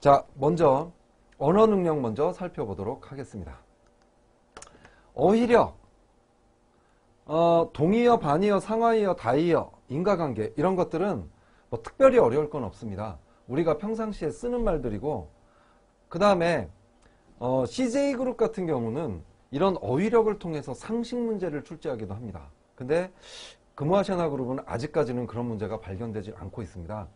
자, 먼저 언어 능력 먼저 살펴보도록 하겠습니다. 어휘력, 동의어, 반의어, 상하의어, 다의어, 인과관계 이런 것들은 뭐 특별히 어려울 건 없습니다. 우리가 평상시에 쓰는 말들이고, 그 다음에 CJ그룹 같은 경우는 이런 어휘력을 통해서 상식 문제를 출제하기도 합니다. 근데 금호아시아나그룹은 아직까지는 그런 문제가 발견되지 않고 있습니다.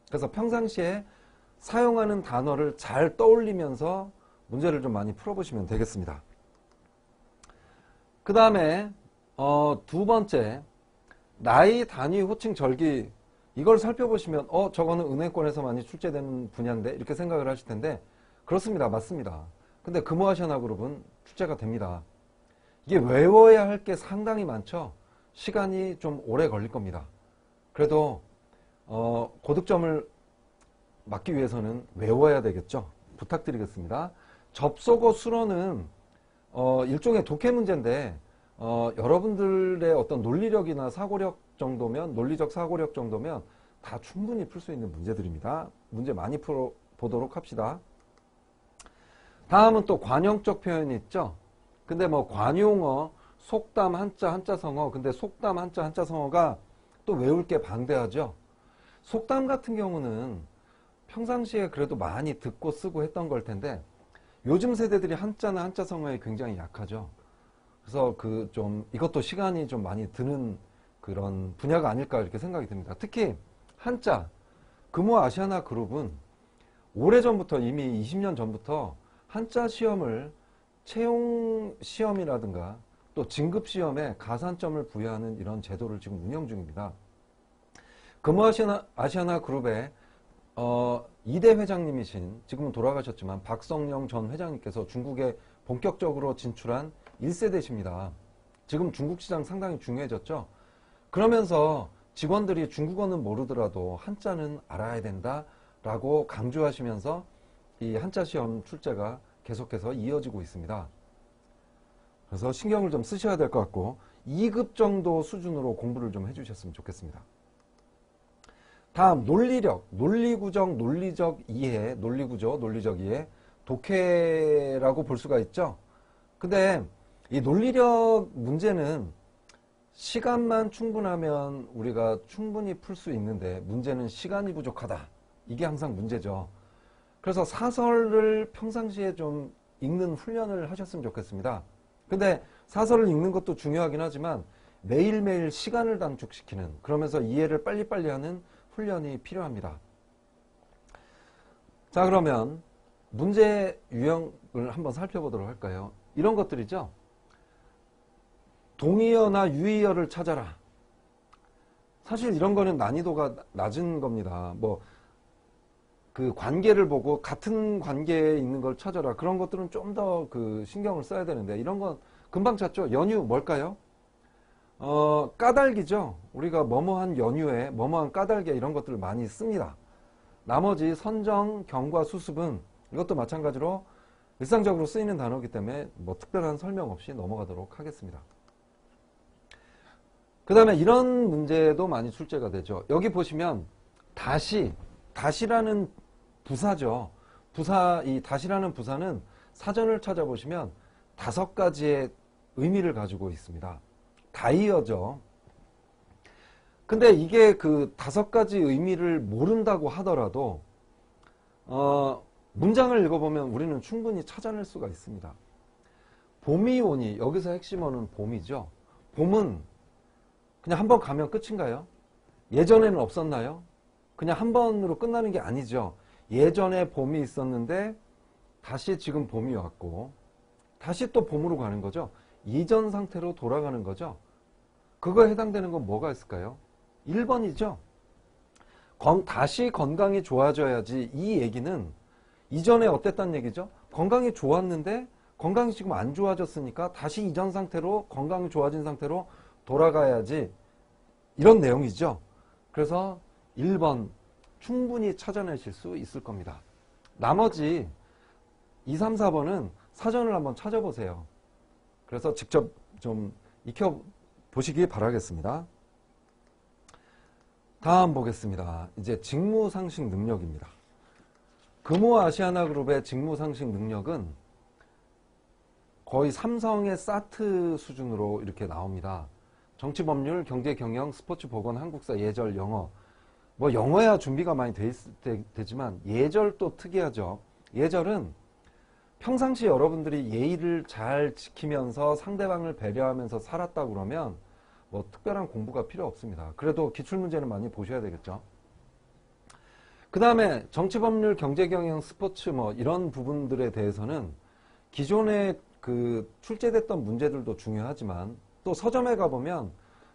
그래서 평상시에 사용하는 단어를 잘 떠올리면서 문제를 좀 많이 풀어보시면 되겠습니다. 그 다음에 두 번째, 나이, 단위, 호칭, 절기 이걸 살펴보시면 저거는 은행권에서 많이 출제되는 분야인데 이렇게 생각을 하실 텐데 그렇습니다. 맞습니다. 근데 금호아시아나그룹은 출제가 됩니다. 이게 외워야 할 게 상당히 많죠. 시간이 좀 오래 걸릴 겁니다. 그래도 고득점을 맞기 위해서는 외워야 되겠죠. 부탁드리겠습니다. 접속어 수로는 일종의 독해 문제인데 여러분들의 어떤 논리력이나 사고력 정도면, 논리적 사고력 정도면 다 충분히 풀 수 있는 문제들입니다. 문제 많이 풀어보도록 합시다. 다음은 또 관용적 표현이 있죠. 근데 뭐 관용어, 속담, 한자, 한자성어. 근데 속담, 한자, 한자성어가 또 외울 게 방대하죠. 속담 같은 경우는 평상시에 그래도 많이 듣고 쓰고 했던 걸 텐데 요즘 세대들이 한자나 한자성어에 굉장히 약하죠. 그래서 이것도 시간이 좀 많이 드는 그런 분야가 아닐까 이렇게 생각이 듭니다. 특히 한자, 금호아시아나그룹은 오래전부터 이미 20년 전부터 한자 시험을 채용 시험이라든가 또 진급 시험에 가산점을 부여하는 이런 제도를 지금 운영 중입니다. 금호아시아나그룹의 2대 회장님이신, 지금은 돌아가셨지만 박성영 전 회장님께서 중국에 본격적으로 진출한 1세대십니다. 지금 중국 시장 상당히 중요해졌죠. 그러면서 직원들이 중국어는 모르더라도 한자는 알아야 된다라고 강조하시면서 이 한자 시험 출제가 계속해서 이어지고 있습니다. 그래서 신경을 좀 쓰셔야 될 것 같고 2급 정도 수준으로 공부를 좀 해주셨으면 좋겠습니다. 다음 논리력, 논리구정, 논리적 이해, 논리구조, 논리적 이해, 독해라고 볼 수가 있죠. 근데 이 논리력 문제는 시간만 충분하면 우리가 충분히 풀 수 있는데 문제는 시간이 부족하다. 이게 항상 문제죠. 그래서 사설을 평상시에 좀 읽는 훈련을 하셨으면 좋겠습니다. 근데 사설을 읽는 것도 중요하긴 하지만 매일매일 시간을 단축시키는, 그러면서 이해를 빨리빨리 하는 훈련이 필요합니다. 자, 그러면 문제 유형을 한번 살펴보도록 할까요? 이런 것들이죠. 동의어나 유의어를 찾아라. 사실 이런 거는 난이도가 낮은 겁니다. 그 관계를 보고 같은 관계에 있는 걸 찾아라. 그런 것들은 좀 더 신경을 써야 되는데 이런 건 금방 찾죠. 연유 뭘까요? 까닭이죠. 우리가 뭐뭐한 연유에 뭐뭐한 까닭에 이런 것들을 많이 씁니다. 나머지 선정, 경과, 수습은 이것도 마찬가지로 일상적으로 쓰이는 단어이기 때문에 특별한 설명 없이 넘어가도록 하겠습니다. 그 다음에 이런 문제도 많이 출제가 되죠. 여기 보시면 다시라는 부사죠. 이 다시라는 부사는 사전을 찾아보시면 5가지의 의미를 가지고 있습니다. 다이어죠. 근데 이게 그 5가지 의미를 모른다고 하더라도 문장을 읽어보면 우리는 충분히 찾아낼 수가 있습니다. 봄이 오니, 여기서 핵심어는 봄이죠. 봄은 그냥 한 번 가면 끝인가요? 예전에는 없었나요? 그냥 한 번으로 끝나는 게 아니죠. 예전에 봄이 있었는데 다시 지금 봄이 왔고 다시 또 봄으로 가는 거죠. 이전 상태로 돌아가는 거죠. 그거에 해당되는 건 뭐가 있을까요? 1번이죠. 다시 건강이 좋아져야지. 이 얘기는 이전에 어땠다는 얘기죠? 건강이 좋았는데 건강이 지금 안 좋아졌으니까 다시 이전 상태로, 건강이 좋아진 상태로 돌아가야지. 이런 내용이죠. 그래서 1번 충분히 찾아내실 수 있을 겁니다. 나머지 2, 3, 4번은 사전을 한번 찾아보세요. 그래서 직접 좀 익혀보시기 바라겠습니다. 다음 보겠습니다. 이제 직무상식 능력입니다. 금호 아시아나그룹의 직무상식 능력은 거의 삼성의 사트 수준으로 이렇게 나옵니다. 정치법률, 경제경영, 스포츠 보건, 한국사, 예절, 영어. 뭐 영어야 준비가 많이 되지만 예절도 특이하죠. 예절은 평상시 여러분들이 예의를 잘 지키면서 상대방을 배려하면서 살았다 그러면 뭐 특별한 공부가 필요 없습니다. 그래도 기출문제는 많이 보셔야 되겠죠. 그 다음에 정치법률, 경제경영, 스포츠 뭐 이런 부분들에 대해서는 기존에 그 출제됐던 문제들도 중요하지만 또 서점에 가보면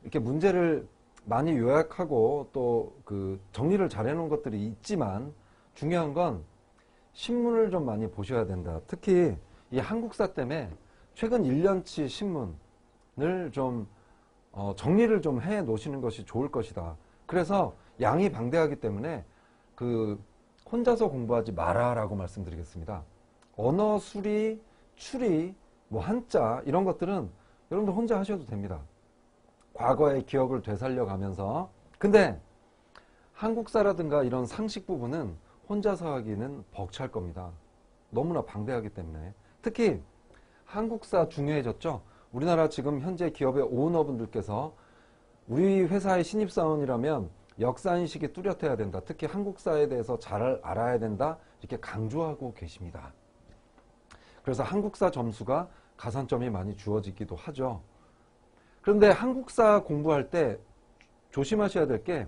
이렇게 문제를 많이 요약하고 또 그 정리를 잘 해놓은 것들이 있지만 중요한 건 신문을 좀 많이 보셔야 된다. 특히 이 한국사 때문에 최근 1년치 신문을 좀 정리를 좀 해 놓으시는 것이 좋을 것이다. 그래서 양이 방대하기 때문에 그 혼자서 공부하지 마라라고 말씀드리겠습니다. 언어 수리, 추리, 뭐 한자 이런 것들은 여러분들 혼자 하셔도 됩니다. 과거의 기억을 되살려 가면서. 근데 한국사라든가 이런 상식 부분은 혼자서 하기는 벅찰 겁니다. 너무나 방대하기 때문에. 특히 한국사 중요해졌죠. 우리나라 지금 현재 기업의 오너분들께서 우리 회사의 신입사원이라면 역사인식이 뚜렷해야 된다. 특히 한국사에 대해서 잘 알아야 된다. 이렇게 강조하고 계십니다. 그래서 한국사 점수가 가산점이 많이 주어지기도 하죠. 그런데 한국사 공부할 때 조심하셔야 될 게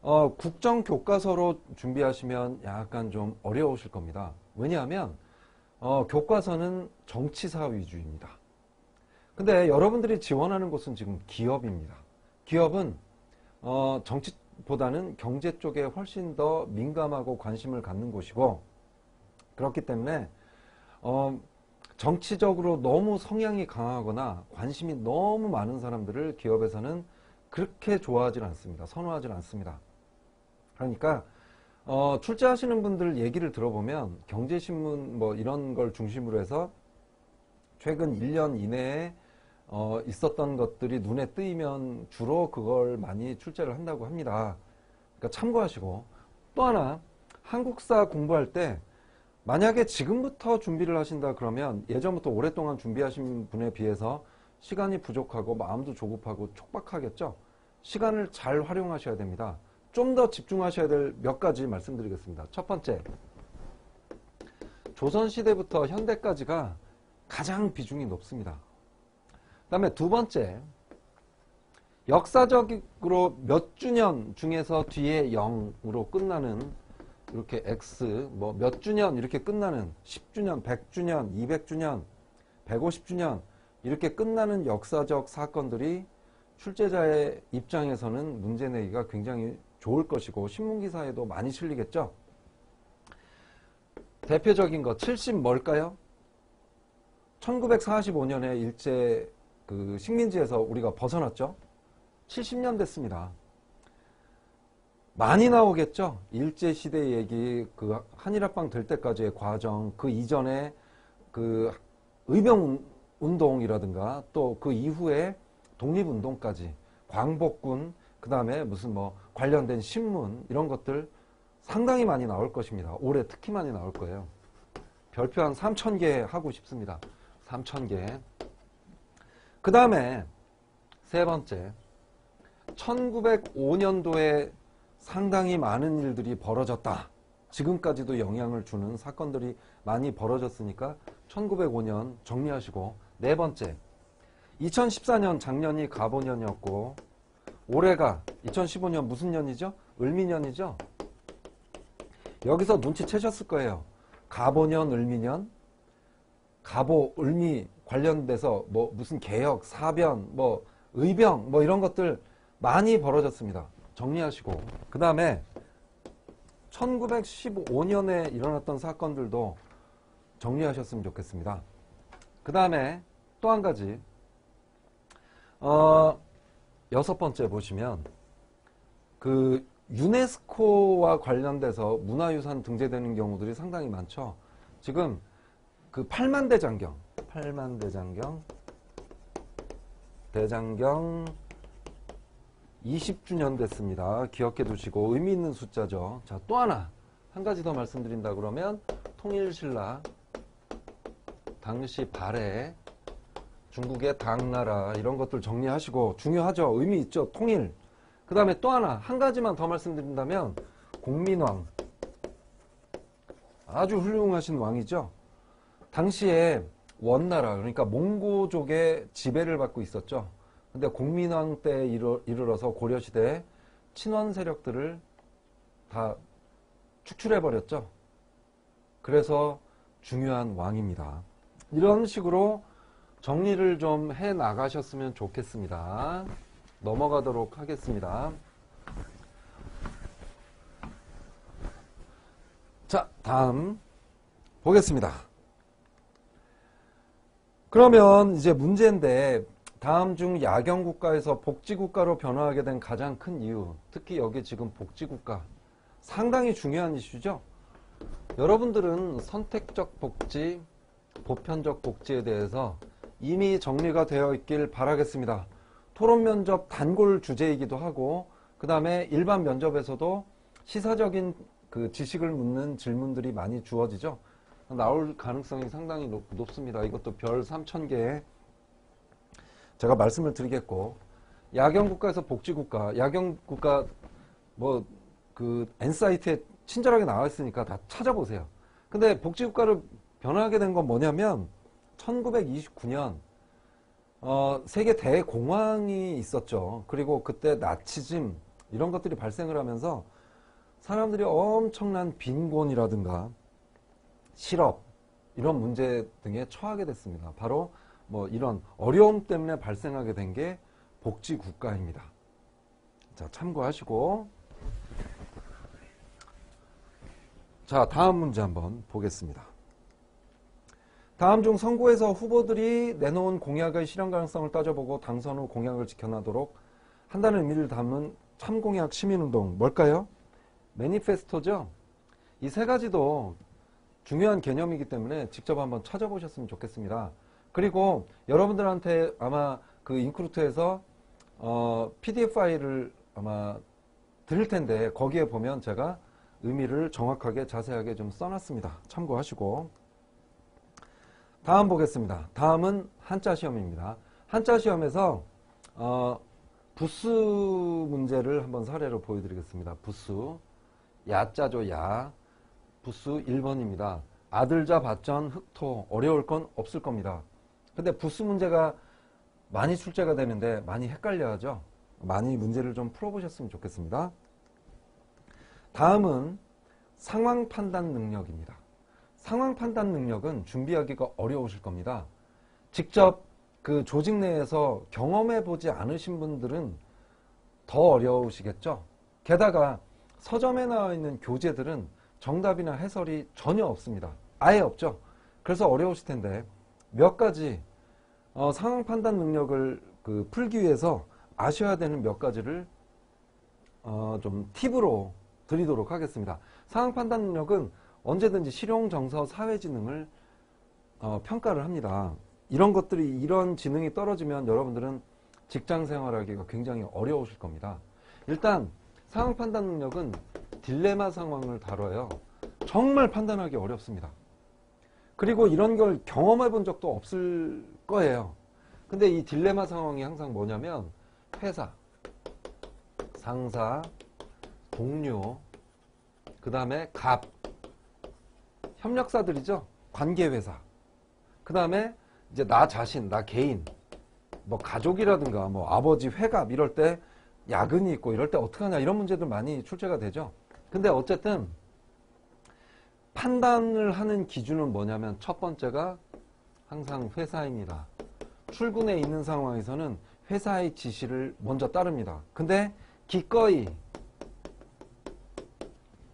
국정교과서로 준비하시면 약간 좀 어려우실 겁니다. 왜냐하면 교과서는 정치사 위주입니다. 근데 여러분들이 지원하는 곳은 지금 기업입니다. 기업은 정치보다는 경제 쪽에 훨씬 더 민감하고 관심을 갖는 곳이고, 그렇기 때문에 정치적으로 너무 성향이 강하거나 관심이 너무 많은 사람들을 기업에서는 그렇게 좋아하지 않습니다. 선호하지 않습니다. 그러니까 출제하시는 분들 얘기를 들어보면 경제신문 뭐 이런 걸 중심으로 해서 최근 1년 이내에 있었던 것들이 눈에 띄면 주로 그걸 많이 출제를 한다고 합니다. 그러니까 참고하시고, 또 하나 한국사 공부할 때 만약에 지금부터 준비를 하신다 그러면 예전부터 오랫동안 준비하신 분에 비해서 시간이 부족하고 마음도 조급하고 촉박하겠죠. 시간을 잘 활용하셔야 됩니다. 좀 더 집중하셔야 될 몇 가지 말씀드리겠습니다. 첫 번째, 조선시대부터 현대까지가 가장 비중이 높습니다. 그 다음에 두 번째, 역사적으로 몇 주년 중에서 뒤에 0으로 끝나는 이렇게 X, 뭐 몇 주년 이렇게 끝나는 10주년, 100주년, 200주년, 150주년 이렇게 끝나는 역사적 사건들이 출제자의 입장에서는 문제 내기가 굉장히 좋을 것이고 신문기사에도 많이 실리겠죠. 대표적인 거 70 뭘까요? 1945년에 일제 그 식민지에서 우리가 벗어났죠. 70년 됐습니다. 많이 나오겠죠. 일제시대 얘기, 그 한일합방 될 때까지의 과정, 그 이전에 그 의병운동이라든가 또 그 이후에 독립운동까지, 광복군, 그 다음에 무슨 뭐 관련된 신문 이런 것들 상당히 많이 나올 것입니다. 올해 특히 많이 나올 거예요. 별표 한 3,000개 하고 싶습니다. 3,000개. 그 다음에 세 번째, 1905년도에 상당히 많은 일들이 벌어졌다. 지금까지도 영향을 주는 사건들이 많이 벌어졌으니까 1905년 정리하시고, 네 번째, 2014년 작년이 갑오년이었고 올해가 2015년 무슨 년이죠? 을미년이죠? 여기서 눈치채셨을 거예요. 갑오년, 을미년, 갑오, 을미 관련돼서 뭐 무슨 개혁, 사변, 뭐 의병 뭐 이런 것들 많이 벌어졌습니다. 정리하시고, 그 다음에 1915년에 일어났던 사건들도 정리하셨으면 좋겠습니다. 그 다음에 또 한 가지, 여섯 번째 보시면 그 유네스코와 관련돼서 문화유산 등재되는 경우들이 상당히 많죠. 지금 그 팔만대장경 20주년 됐습니다. 기억해 두시고 의미 있는 숫자죠. 자, 또 하나 한 가지 더 말씀드린다 그러면 통일신라, 당시 발해, 중국의 당나라 이런 것들 정리하시고 중요하죠. 의미 있죠. 통일. 그 다음에 또 하나 한 가지만 더 말씀드린다면 공민왕. 아주 훌륭하신 왕이죠. 당시에 원나라 그러니까 몽고족의 지배를 받고 있었죠. 근데 공민왕 때에 이르러서 고려시대에 친원 세력들을 다 축출해버렸죠. 그래서 중요한 왕입니다. 이런 식으로 정리를 좀 해 나가셨으면 좋겠습니다. 넘어가도록 하겠습니다. 자, 다음 보겠습니다. 그러면 이제 문제인데 다음 중 야경국가에서 복지국가로 변화하게 된 가장 큰 이유, 특히 여기 지금 복지국가 상당히 중요한 이슈죠. 여러분들은 선택적 복지, 보편적 복지에 대해서 이미 정리가 되어 있길 바라겠습니다. 토론 면접 단골 주제이기도 하고 그 다음에 일반 면접에서도 시사적인 그 지식을 묻는 질문들이 많이 주어지죠. 나올 가능성이 상당히 높습니다. 이것도 별 3000개에 제가 말씀을 드리겠고, 야경국가에서 복지국가, 야경국가 뭐 그 N사이트에 친절하게 나와 있으니까 다 찾아보세요. 근데 복지국가를 변화하게 된 건 뭐냐면 1929년 세계 대공황이 있었죠. 그리고 그때 나치즘 이런 것들이 발생을 하면서 사람들이 엄청난 빈곤이라든가 실업 이런 문제 등에 처하게 됐습니다. 바로 뭐 이런 어려움 때문에 발생하게 된 게 복지국가입니다. 자, 참고하시고, 자, 다음 문제 한번 보겠습니다. 다음 중 선거에서 후보들이 내놓은 공약의 실현 가능성을 따져보고 당선 후 공약을 지켜나도록 한다는 의미를 담은 참공약 시민운동 뭘까요? 매니페스토죠. 이 세 가지도 중요한 개념이기 때문에 직접 한번 찾아보셨으면 좋겠습니다. 그리고 여러분들한테 아마 그 인크루트에서 PDF 파일을 아마 드릴 텐데 거기에 보면 제가 의미를 정확하게 자세하게 좀 써놨습니다. 참고하시고, 다음 보겠습니다. 다음은 한자 시험입니다. 한자 시험에서 부수 문제를 한번 사례로 보여드리겠습니다. 부수, 야자죠. 야. 부수 1번입니다. 아들자 밭전 흑토. 어려울 건 없을 겁니다. 근데 부수 문제가 많이 출제가 되는데 많이 헷갈려하죠. 많이 문제를 좀 풀어보셨으면 좋겠습니다. 다음은 상황 판단 능력입니다. 상황 판단 능력은 준비하기가 어려우실 겁니다. 직접 그 조직 내에서 경험해 보지 않으신 분들은 더 어려우시겠죠. 게다가 서점에 나와 있는 교재들은 정답이나 해설이 전혀 없습니다. 아예 없죠. 그래서 어려우실 텐데 몇 가지 상황 판단 능력을 그 풀기 위해서 아셔야 되는 몇 가지를 좀 팁으로 드리도록 하겠습니다. 상황 판단 능력은 언제든지 실용, 정서, 사회 지능을 평가를 합니다. 이런 것들이, 이런 지능이 떨어지면 여러분들은 직장 생활하기가 굉장히 어려우실 겁니다. 일단 상황 판단 능력은 딜레마 상황을 다뤄요. 정말 판단하기 어렵습니다. 그리고 이런 걸 경험해 본 적도 없을 거예요. 근데 이 딜레마 상황이 항상 뭐냐면 회사, 상사, 동료, 그 다음에 갑, 협력사들이죠. 관계회사. 그 다음에 이제 나 자신, 나 개인, 뭐 가족이라든가 뭐 아버지, 회갑 이럴 때 야근이 있고 이럴 때 어떡하냐 이런 문제들 많이 출제가 되죠. 근데 어쨌든 판단을 하는 기준은 뭐냐면 첫 번째가 항상 회사입니다. 출근해 있는 상황에서는 회사의 지시를 먼저 따릅니다. 근데 기꺼이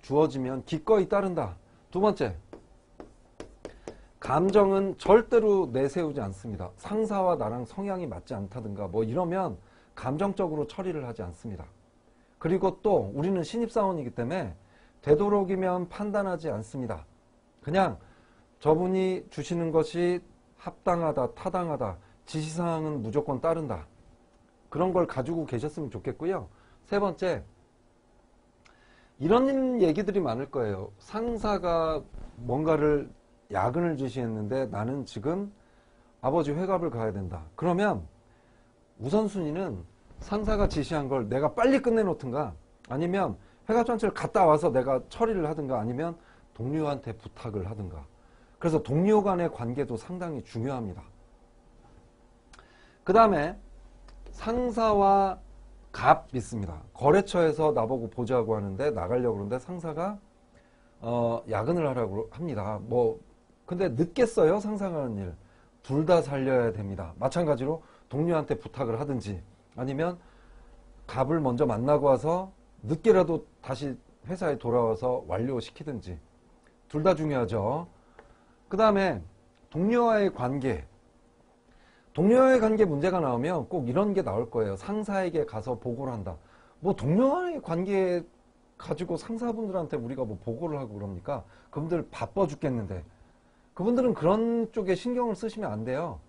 주어지면 기꺼이 따른다. 두 번째, 감정은 절대로 내세우지 않습니다. 상사와 나랑 성향이 맞지 않다든가 뭐 이러면 감정적으로 처리를 하지 않습니다. 그리고 또 우리는 신입사원이기 때문에 되도록이면 판단하지 않습니다. 그냥 저분이 주시는 것이 합당하다, 타당하다, 지시사항은 무조건 따른다. 그런 걸 가지고 계셨으면 좋겠고요. 세 번째, 이런 얘기들이 많을 거예요. 상사가 뭔가를 야근을 지시했는데 나는 지금 아버지 회갑을 가야 된다. 그러면 우선순위는 상사가 지시한 걸 내가 빨리 끝내놓든가, 아니면 회갑잔치를 갔다 와서 내가 처리를 하든가, 아니면 동료한테 부탁을 하든가. 그래서 동료 간의 관계도 상당히 중요합니다. 그 다음에 상사와 갑 있습니다. 거래처에서 나보고 보자고 하는데 나가려고 그러는데 상사가 야근을 하라고 합니다. 근데 늦겠어요, 상사가 하는 일. 둘 다 살려야 됩니다. 마찬가지로 동료한테 부탁을 하든지, 아니면 갑을 먼저 만나고 와서 늦게라도 다시 회사에 돌아와서 완료시키든지. 둘 다 중요하죠. 그 다음에 동료와의 관계. 동료와의 관계 문제가 나오면 꼭 이런 게 나올 거예요. 상사에게 가서 보고를 한다. 동료와의 관계 가지고 상사분들한테 우리가 보고를 하고 그럽니까? 그분들 바빠 죽겠는데. 그분들은 그런 쪽에 신경을 쓰시면 안 돼요.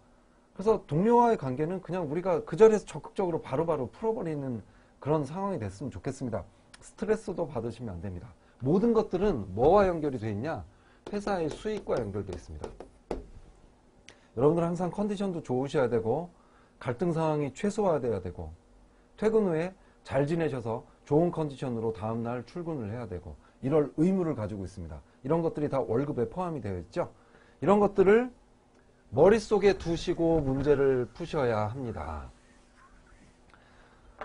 그래서 동료와의 관계는 그냥 우리가 그 자리에서 적극적으로 바로바로 풀어버리는 그런 상황이 됐으면 좋겠습니다. 스트레스도 받으시면 안 됩니다. 모든 것들은 뭐와 연결이 되어 있냐? 회사의 수익과 연결되어 있습니다. 여러분들 항상 컨디션도 좋으셔야 되고, 갈등 상황이 최소화돼야 되고, 퇴근 후에 잘 지내셔서 좋은 컨디션으로 다음날 출근을 해야 되고, 이럴 의무를 가지고 있습니다. 이런 것들이 다 월급에 포함이 되어 있죠. 이런 것들을 머릿속에 두시고 문제를 푸셔야 합니다.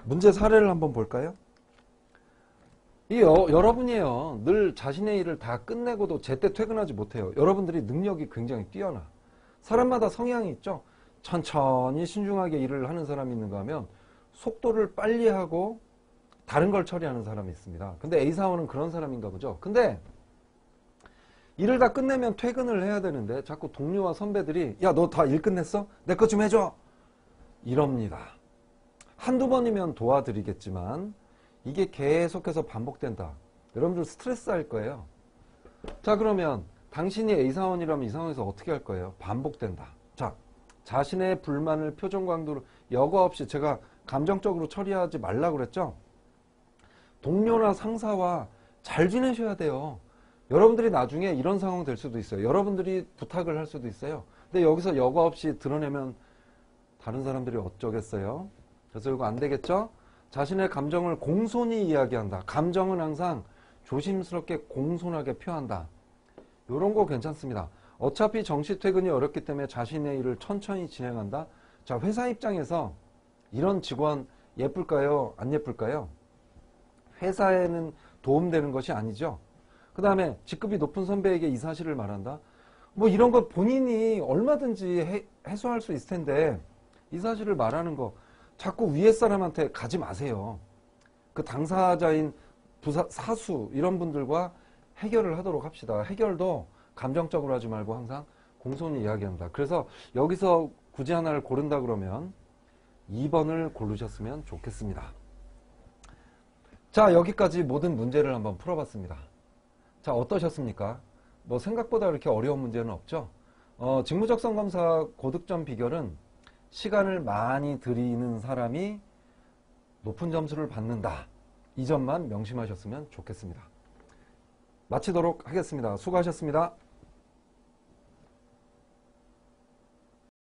문제 사례를 한번 볼까요? 여러분이에요. 늘 자신의 일을 다 끝내고도 제때 퇴근하지 못해요. 여러분들이 능력이 굉장히 뛰어나. 사람마다 성향이 있죠. 천천히 신중하게 일을 하는 사람이 있는가 하면 속도를 빨리 하고 다른 걸 처리하는 사람이 있습니다. 근데 A사원은 그런 사람인가 보죠. 근데 일을 다 끝내면 퇴근을 해야 되는데 자꾸 동료와 선배들이 야, 너 다 일 끝냈어? 내 것 좀 해줘! 이럽니다. 한두 번이면 도와드리겠지만 이게 계속해서 반복된다. 여러분들 스트레스 할 거예요. 자, 그러면 당신이 A사원이라면 이 상황에서 어떻게 할 거예요? 반복된다. 자, 자신의 불만을 표정 강도로 여과 없이, 제가 감정적으로 처리하지 말라고 그랬죠? 동료나 상사와 잘 지내셔야 돼요. 여러분들이 나중에 이런 상황 될 수도 있어요. 여러분들이 부탁을 할 수도 있어요. 근데 여기서 여과 없이 드러내면 다른 사람들이 어쩌겠어요? 그래서 이거 안 되겠죠? 자신의 감정을 공손히 이야기한다. 감정은 항상 조심스럽게 공손하게 표한다. 이런 거 괜찮습니다. 어차피 정시 퇴근이 어렵기 때문에 자신의 일을 천천히 진행한다. 자, 회사 입장에서 이런 직원 예쁠까요? 안 예쁠까요? 회사에는 도움되는 것이 아니죠. 그 다음에 직급이 높은 선배에게 이 사실을 말한다. 이런 거 본인이 얼마든지 해소할 수 있을 텐데 이 사실을 말하는 거 자꾸 위에 사람한테 가지 마세요. 그 당사자인 사수 이런 분들과 해결을 하도록 합시다. 해결도 감정적으로 하지 말고 항상 공손히 이야기한다. 그래서 여기서 굳이 하나를 고른다 그러면 2번을 고르셨으면 좋겠습니다. 자, 여기까지 모든 문제를 한번 풀어봤습니다. 자, 어떠셨습니까? 생각보다 그렇게 어려운 문제는 없죠? 직무적성검사 고득점 비결은 시간을 많이 들이는 사람이 높은 점수를 받는다. 이 점만 명심하셨으면 좋겠습니다. 마치도록 하겠습니다. 수고하셨습니다.